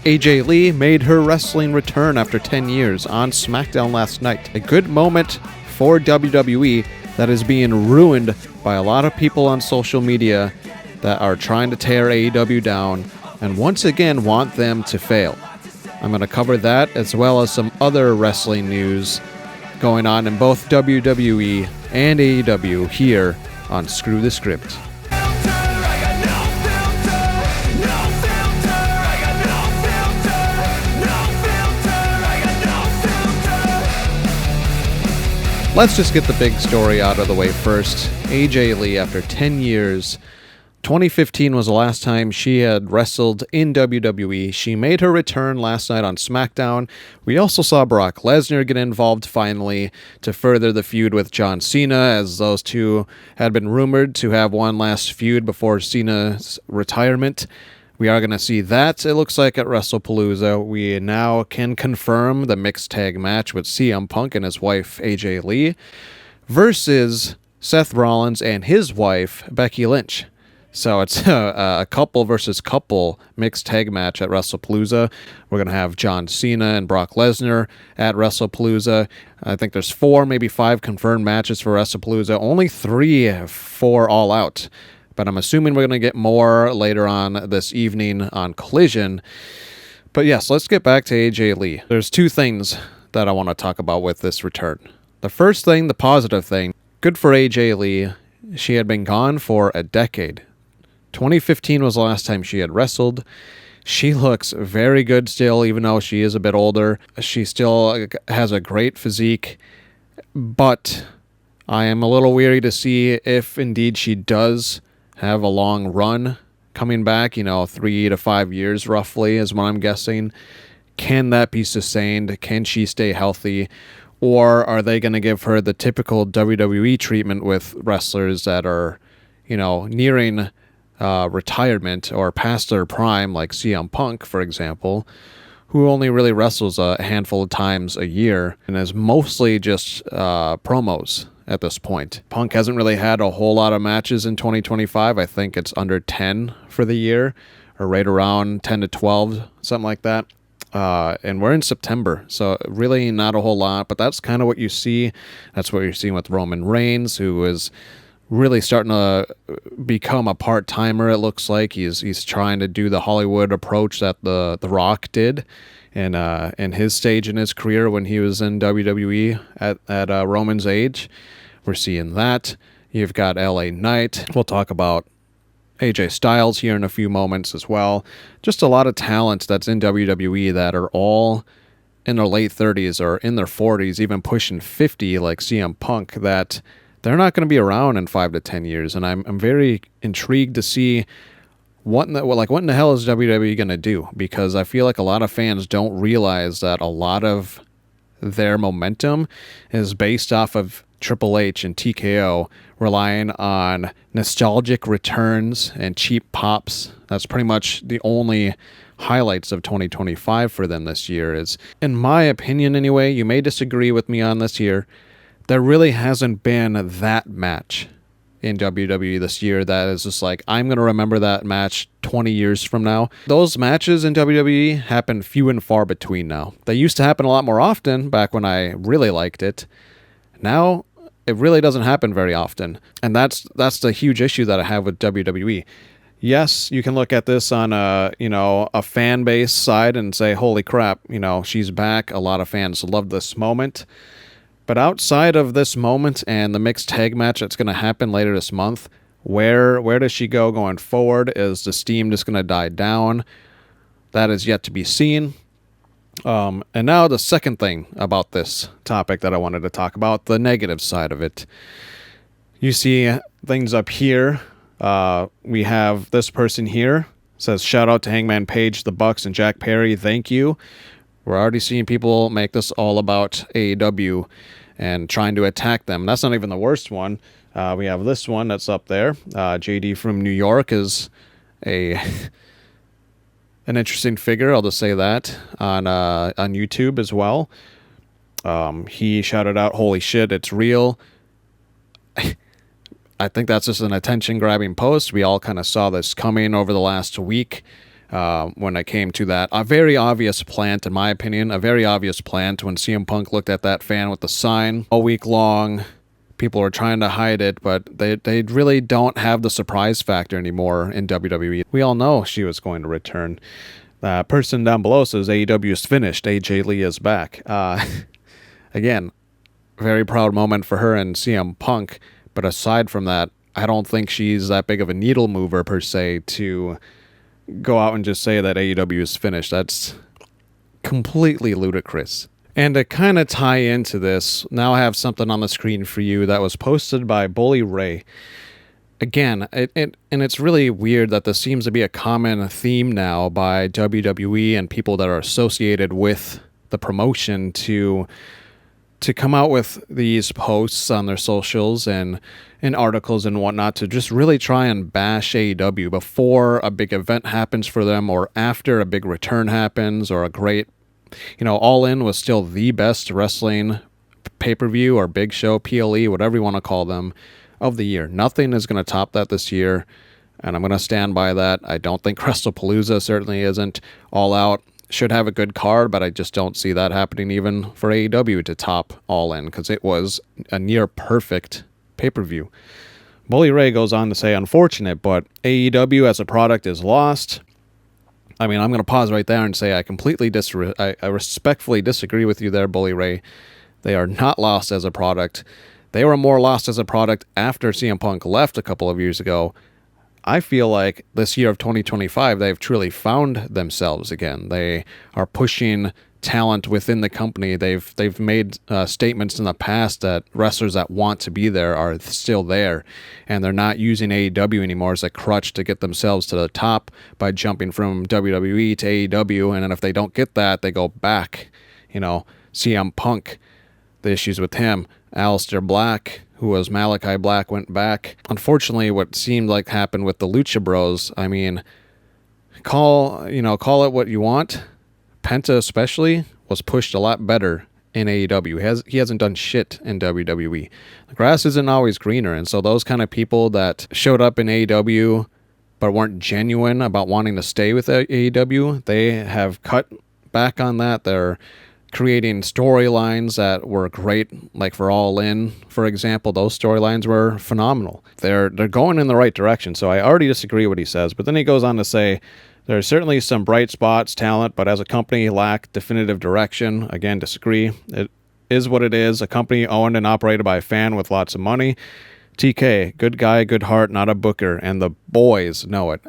AJ Lee made her wrestling return after 10 years on Smackdown last night. A good moment for WWE that is being ruined by a lot of people on social media that are trying to tear AEW down and once again want them to fail. I'm going to cover that as well as some other wrestling news going on in both WWE and AEW here on Screw the Script. Let's just get the big story out of the way first. AJ Lee, after 10 years, 2015 was the last time she had wrestled in WWE. She made her return last night on SmackDown. We also saw Brock Lesnar get involved finally to further the feud with John Cena, as those two had been rumored to have one last feud before Cena's retirement. We are going to see that, it looks like, at WrestlePalooza. We now can confirm the mixed tag match with CM Punk and his wife, AJ Lee, versus Seth Rollins and his wife, Becky Lynch. So it's a couple versus couple mixed tag match at WrestlePalooza. We're going to have John Cena and Brock Lesnar at WrestlePalooza. I think there's 4, maybe 5 confirmed matches for WrestlePalooza. Only 3 for All Out. But I'm assuming we're going to get more later on this evening on Collision. But yes, let's get back to AJ Lee. There's 2 things that I want to talk about with this return. The first thing, the positive thing, good for AJ Lee. She had been gone for a decade. 2015 was the last time she had wrestled. She looks very good still, even though she is a bit older. She still has a great physique. But I am a little weary to see if indeed she does have a long run coming back, 3 to 5 years roughly is what I'm guessing. Can that be sustained? Can she stay healthy? Or are they going to give her the typical WWE treatment with wrestlers that are, nearing retirement or past their prime, like CM Punk, for example, who only really wrestles a handful of times a year and is mostly just promos at this point. Punk hasn't really had a whole lot of matches in 2025. I think it's under 10 for the year, or right around 10 to 12, something like that. And we're in September, so really not a whole lot, but that's kind of what you see. That's what you're seeing with Roman Reigns, who is really starting to become a part-timer, it looks like. He's trying to do the Hollywood approach that the Rock did in his stage in his career when he was in WWE at Roman's age. We're seeing that. You've got LA Knight. We'll talk about AJ Styles here in a few moments as well. Just a lot of talent that's in WWE that are all in their late 30s or in their 40s, even pushing 50 like CM Punk, that they're not going to be around in 5 to 10 years. And I'm very intrigued to see what in the hell is WWE going to do? Because I feel like a lot of fans don't realize that a lot of their momentum is based off of Triple H and TKO relying on nostalgic returns and cheap pops. That's pretty much the only highlights of 2025 for them this year. Is, in my opinion anyway, you may disagree with me on this here, there really hasn't been that match in WWE this year that is just like, I'm going to remember that match 20 years from now. Those matches in WWE happen few and far between now. They used to happen a lot more often back when I really liked it. Now, it really doesn't happen very often. And that's the huge issue that I have with WWE. Yes, you can look at this on a fan base side and say, holy crap, she's back. A lot of fans love this moment. But outside of this moment and the mixed tag match that's going to happen later this month, where does she go going forward? Is the steam just going to die down? That is yet to be seen. And now the second thing about this topic that I wanted to talk about, the negative side of it. You see things up here. We have this person here. Says, shout out to Hangman Page, the Bucks, and Jack Perry. Thank you. We're already seeing people make this all about AEW and trying to attack them. That's not even the worst one. We have this one that's up there. JD from New York is an interesting figure. I'll just say that on YouTube as well. He shouted out, "Holy shit, it's real." I think that's just an attention-grabbing post. We all kind of saw this coming over the last week when it came to that. A very obvious plant, in my opinion, a very obvious plant when CM Punk looked at that fan with the sign all week long. People were trying to hide it, but they really don't have the surprise factor anymore in WWE. We all know she was going to return. Person down below says AEW is finished. AJ Lee is back. Again, very proud moment for her and CM Punk. But aside from that, I don't think she's that big of a needle mover per se to go out and just say that AEW is finished. That's completely ludicrous. And to kind of tie into this, now I have something on the screen for you that was posted by Bully Ray. Again, and it's really weird that this seems to be a common theme now by WWE and people that are associated with the promotion to come out with these posts on their socials and articles and whatnot to just really try and bash AEW before a big event happens for them or after a big return happens or a great, All In was still the best wrestling pay-per-view or big show, PLE, whatever you want to call them, of the year. Nothing is going to top that this year, and I'm going to stand by that. I don't think WrestlePalooza certainly isn't. All Out should have a good card, but I just don't see that happening even for AEW to top All In, because it was a near perfect pay-per-view. Bully Ray goes on to say, unfortunate, but AEW as a product is lost. I mean, I'm going to pause right there and say I respectfully disagree with you there, Bully Ray. They are not lost as a product. They were more lost as a product after CM Punk left a couple of years ago. I feel like this year of 2025, they've truly found themselves again. They are pushing talent within the company. They've made statements in the past that wrestlers that want to be there are still there, and they're not using AEW anymore as a crutch to get themselves to the top by jumping from WWE to AEW, and then if they don't get that, they go back. CM Punk, the issues with him. Aleister Black, who was Malachi Black, went back. Unfortunately, what seemed like happened with the Lucha Bros, I mean, call it what you want. Penta especially was pushed a lot better in AEW. He hasn't done shit in WWE. The grass isn't always greener, and so those kind of people that showed up in AEW but weren't genuine about wanting to stay with AEW, they have cut back on that. They're creating storylines that were great, like for All In, for example. Those storylines were phenomenal. They're going in the right direction, so I already disagree what he says, but then he goes on to say, there are certainly some bright spots, talent, but as a company lack definitive direction. Again, disagree. It is what it is, a company owned and operated by a fan with lots of money. TK, good guy, good heart, not a booker, and the boys know it.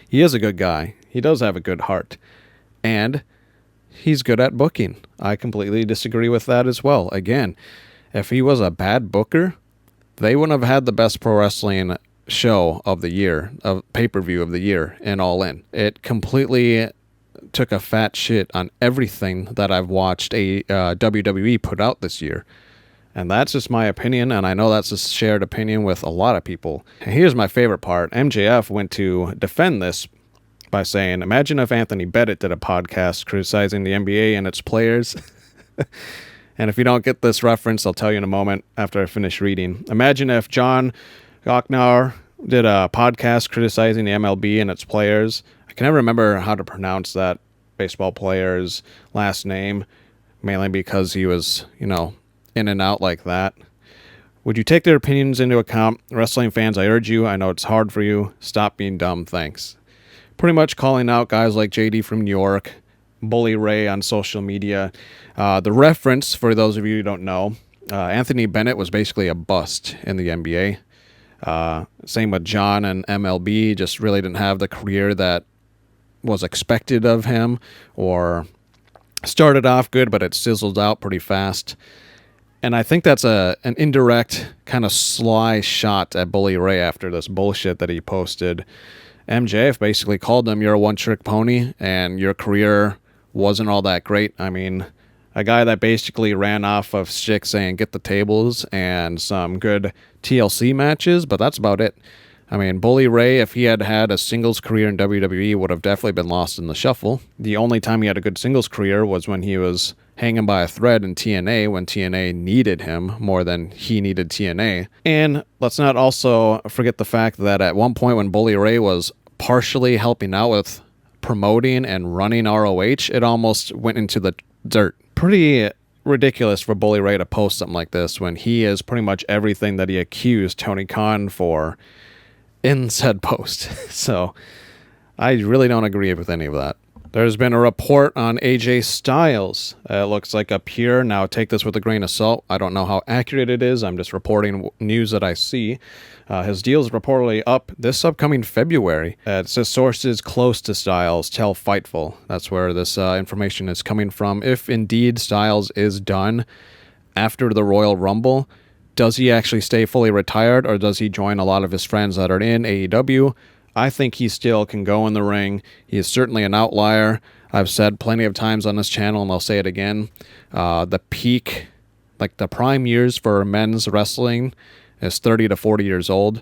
He is a good guy. He does have a good heart, and he's good at booking. I completely disagree with that as well. Again, if he was a bad booker, they wouldn't have had the best pro wrestling show of the year, of pay-per-view of the year in All In. It completely took a fat shit on everything that I've watched WWE put out this year. And that's just my opinion, and I know that's a shared opinion with a lot of people. And here's my favorite part. MJF went to defend this by saying, imagine if Anthony Bennett did a podcast criticizing the NBA and its players. And if you don't get this reference, I'll tell you in a moment after I finish reading. Imagine if John Gochnar did a podcast criticizing the MLB and its players. I can never remember how to pronounce that baseball player's last name, mainly because he was, in and out like that. Would you take their opinions into account? Wrestling fans, I urge you. I know it's hard for you. Stop being dumb. Thanks. Pretty much calling out guys like JD from New York, Bully Ray on social media. The reference, for those of you who don't know, Anthony Bennett was basically a bust in the NBA. Same with John and MLB, just really didn't have the career that was expected of him, or started off good, but it sizzled out pretty fast. And I think that's an indirect kind of sly shot at Bully Ray after this bullshit that he posted. MJF basically called him, you're a one-trick pony, and your career wasn't all that great. I mean, a guy that basically ran off of shtick saying get the tables and some good TLC matches, but that's about it. I mean, Bully Ray, if he had had a singles career in WWE, would have definitely been lost in the shuffle. The only time he had a good singles career was when he was hanging by a thread in TNA, when TNA needed him more than he needed TNA. And let's not also forget the fact that at one point when Bully Ray was partially helping out with promoting and running ROH, it almost went into the dirt. Pretty ridiculous for Bully Ray to post something like this when he is pretty much everything that he accused Tony Khan for in said post. So I really don't agree with any of that. There's been a report on AJ Styles. It looks like up here. Now, take this with a grain of salt. I don't know how accurate it is. I'm just reporting news that I see. His deal is reportedly up this upcoming February. It says sources close to Styles tell Fightful. That's where this information is coming from. If indeed Styles is done after the Royal Rumble, does he actually stay fully retired, or does he join a lot of his friends that are in AEW? I think he still can go in the ring. He is certainly an outlier. I've said plenty of times on this channel, and I'll say it again. The peak, like the prime years for men's wrestling is 30 to 40 years old.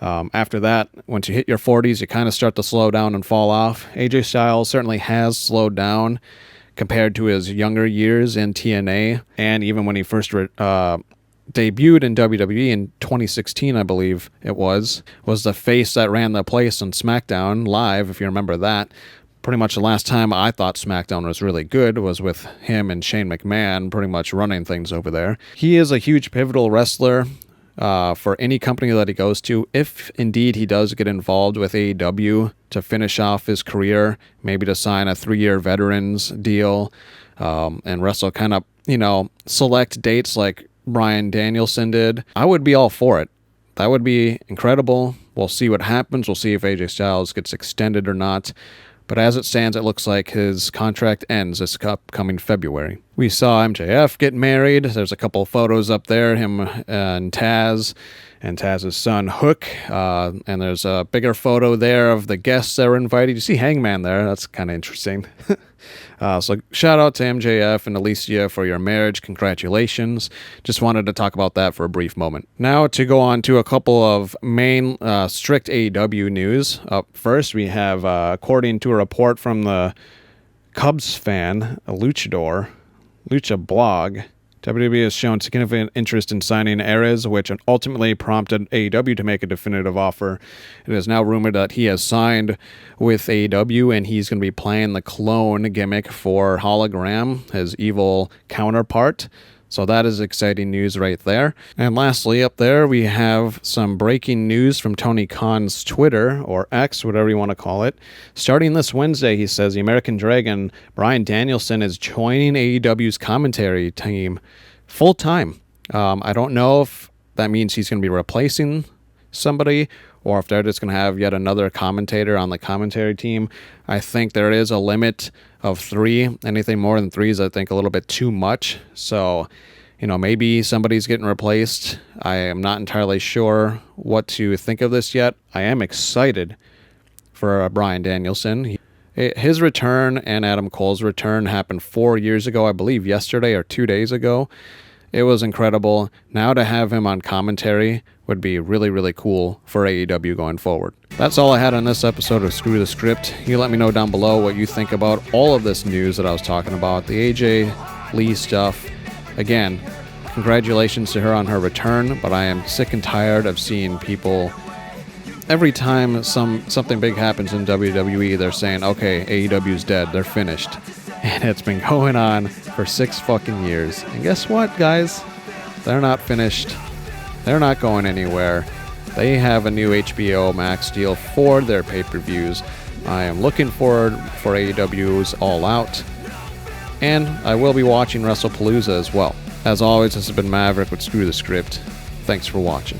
After that, once you hit your 40s, you kind of start to slow down and fall off. AJ Styles certainly has slowed down compared to his younger years in TNA, and even when he first debuted in WWE in 2016, I believe it was the face that ran the place on Smackdown Live, if you remember that. Pretty much the last time I thought Smackdown was really good was with him and Shane McMahon pretty much running things over there. He is a huge pivotal wrestler for any company that he goes to. If indeed he does get involved with AEW to finish off his career, maybe to sign a 3-year veterans deal and wrestle kind of, select dates like Bryan Danielson did, I would be all for it. That would be incredible. We'll see what happens. We'll see if AJ Styles gets extended or not. But as it stands, it looks like his contract ends this upcoming February. We saw MJF get married. There's a couple of photos up there, him and Taz's son Hook. And there's a bigger photo there of the guests that were invited. You see Hangman there. That's kind of interesting. So shout out to MJF and Alicia for your marriage. Congratulations. Just wanted to talk about that for a brief moment. Now to go on to a couple of main strict AEW news. Up first, we have, according to a report from the Cubs fan, a Lucha blog, WWE has shown significant interest in signing Ares, which ultimately prompted AEW to make a definitive offer. It is now rumored that he has signed with AEW, and he's going to be playing the clone gimmick for Hologram, his evil counterpart. So that is exciting news right there. And lastly, up there, we have some breaking news from Tony Khan's Twitter, or X, whatever you want to call it. Starting this Wednesday, he says, the American Dragon, Bryan Danielson, is joining AEW's commentary team full-time. I don't know if that means he's going to be replacing somebody, or if they're just going to have yet another commentator on the commentary team. I think there is a limit of 3. Anything more than 3 is, I think, a little bit too much. So, maybe somebody's getting replaced. I am not entirely sure what to think of this yet. I am excited for Bryan Danielson. His return and Adam Cole's return happened 4 years ago, I believe yesterday or 2 days ago. It was incredible. Now to have him on commentary would be really, really cool for AEW going forward. That's all I had on this episode of Screw the Script. You let me know down below what you think about all of this news that I was talking about, the AJ Lee stuff. Again, congratulations to her on her return, but I am sick and tired of seeing people, every time something big happens in WWE, they're saying, okay, AEW's dead, they're finished. And it's been going on for 6 fucking years. And guess what, guys? They're not finished. They're not going anywhere. They have a new HBO Max deal for their pay-per-views. I am looking forward for AEW's All Out. And I will be watching WrestlePalooza as well. As always, this has been Maverick with Screw the Script. Thanks for watching.